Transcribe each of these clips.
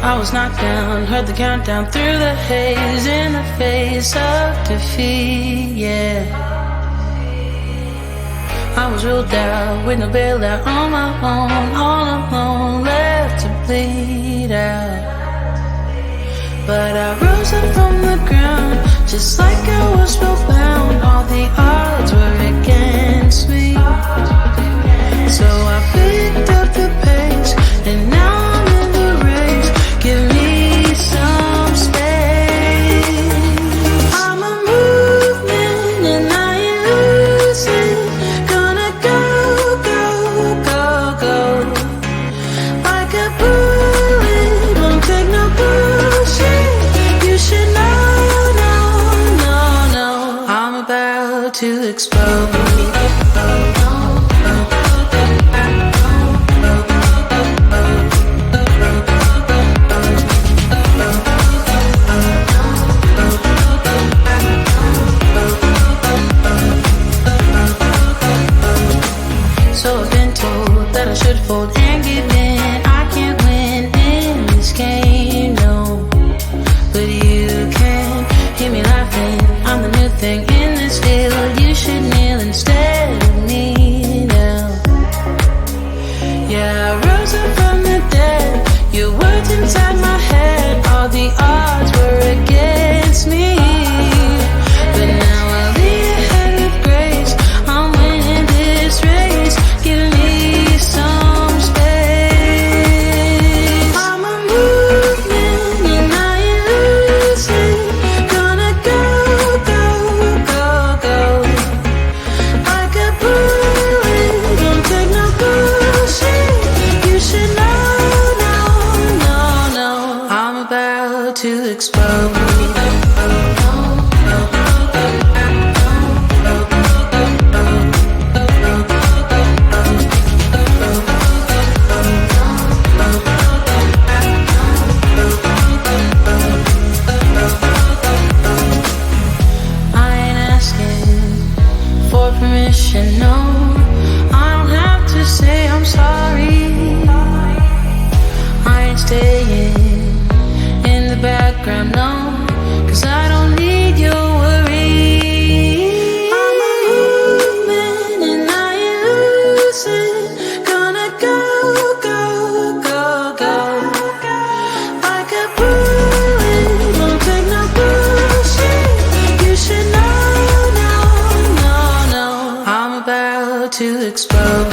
I was knocked down, heard the countdown through the haze in the face of defeat, yeah. I was ruled out with no bailout on my own, all alone, left to bleed out. But I rose up from the ground, just like I was spellbound. All the odds were against me, so I picked up the pace, and now I'm in the race. Give me some space. I'm a movement and I ain't losing. Gonna go, go, go, go. Like a bullet, won't take no bullshit. You should know, no, no, no. I'm about to explode. So I've been told that I should fold and give in. I can't win in this game, no. But you can hear me laughing. I'm the new thing in this field. You should kneel instead of me now. Yeah, I rose up from the dead. Your words inside my head. All the odds were against me, but now I'll lead ahead with grace. I'm winning this race. Give me some space. I'm a movement and I ain't losing. Gonna go, go, go, go. Like a bullet, don't take no bullshit. You should know, no, no, no. I'm about to explode. No, I don't have to say I'm sorry. I ain't staying in the background, no, 'cause I don't need your worry. I'm a movement and I ain't losing. Gonna go, go, go, go. Like a bullet, won't take no bullshit. You should know, no, no, no. I'm about to explode.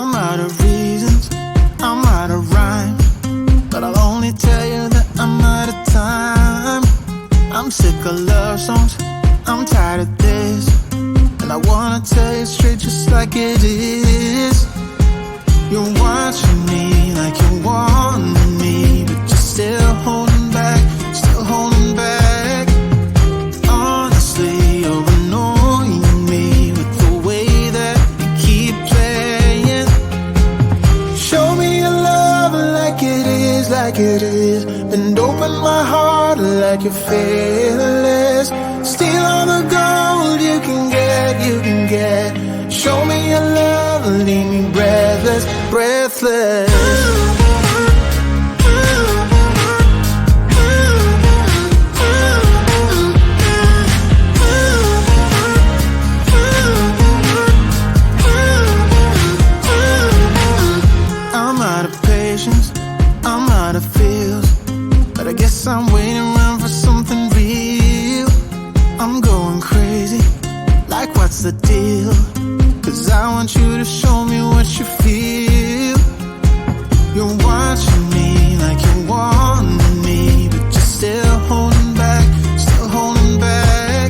I'm out of reasons, I'm out of rhyme, but I'll only tell you that I'm out of time. I'm sick of love songs, I'm tired of this, and I wanna tell you straight just like it is. You're watching me like you want me, but you're still holding back, still holding back. Honestly, you're annoying me with the way that you keep playing. Show me your love like it is, like it is. Bend open my heart like you're fearless. Steal all the gold you can get, you can get. Show me your love, leave me breathless, breathless. I'm out of patience, I'm out of feels, but I guess I'm waiting around for something real. I'm going crazy, like what's the deal? 'Cause I want you to show me what you feel. You're watching me like you want me, but you're still holding back, still holding back.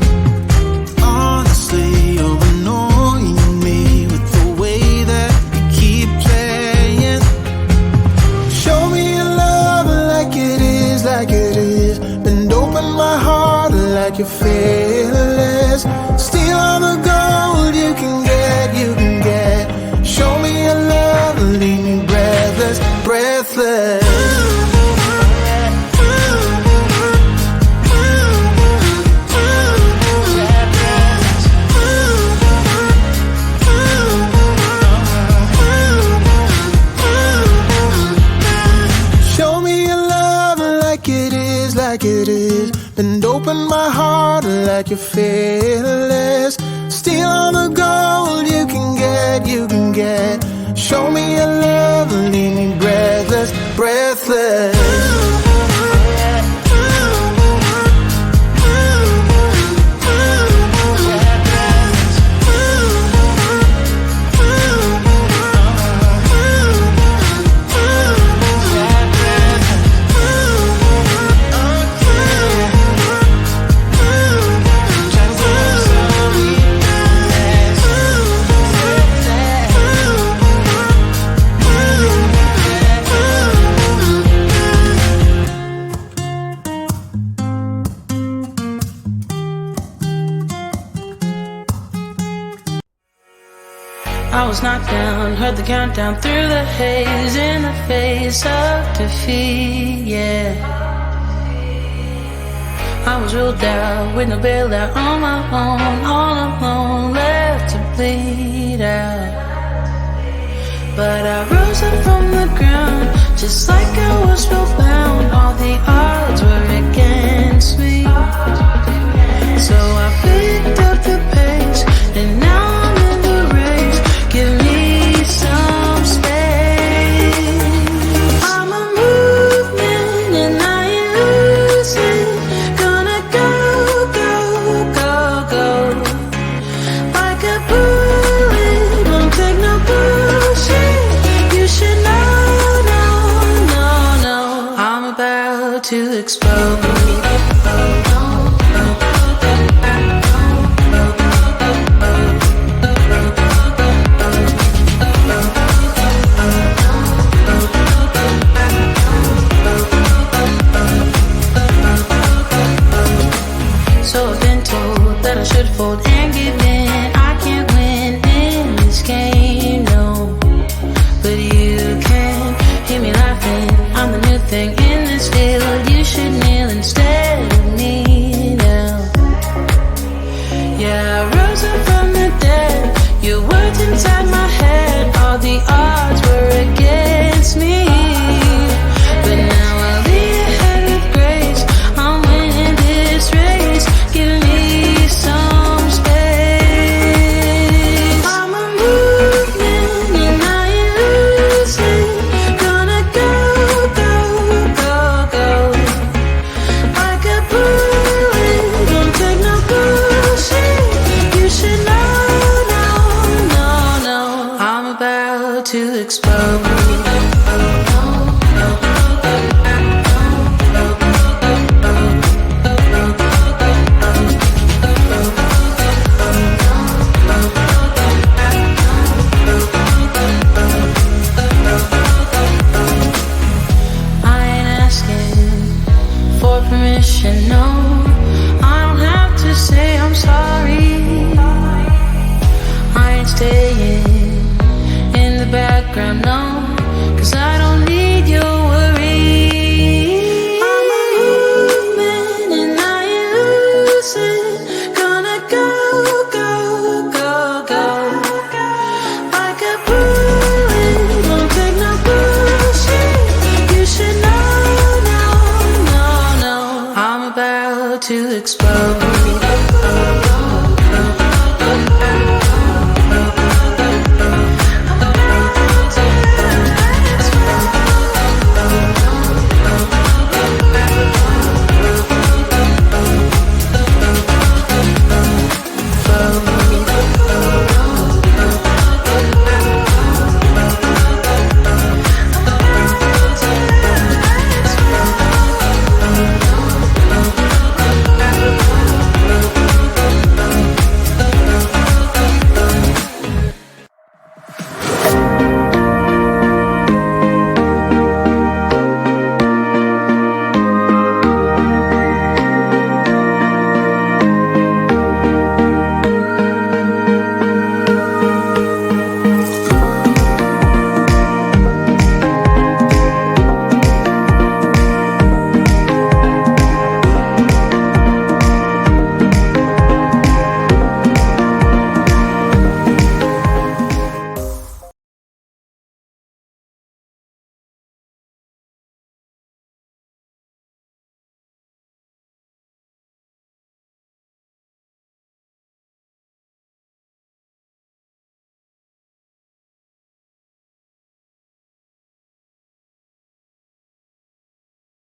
Honestly, you're annoying me with the way that you keep playing. Show me your love like it is, like it is. Bend open my heart like you're fearless. Steal all the gold you can get, you can get. Show me your love, leave me breathless, breathless. Show me your love like it is, like it is. Bend open my heart like you're fearless. Steal all the gold you can get, you can get. Show me your love, leave me breathless, breathless. I was knocked down, heard the countdown through the haze, in the face of defeat, yeah. I was ruled out with no bailout, on my own, all alone, left to bleed out. But I rose up from the ground, just like I was spellbound. All the odds were against me, so I picked up the pace, and now I'm in the race. Give me some space. I'm a movement and I ain't losing. Gonna go, go, go, go. Like a bullet, won't take no bullshit. You should know, no, no, no. I'm about to explode. So I've been told that I should fold and give in. I can't win in this game, no. But you can hear me laughing. I'm the new thing in this field. You should kneel and to explode. Permission, no, I don't have to say I'm sorry. I ain't staying in the background, no.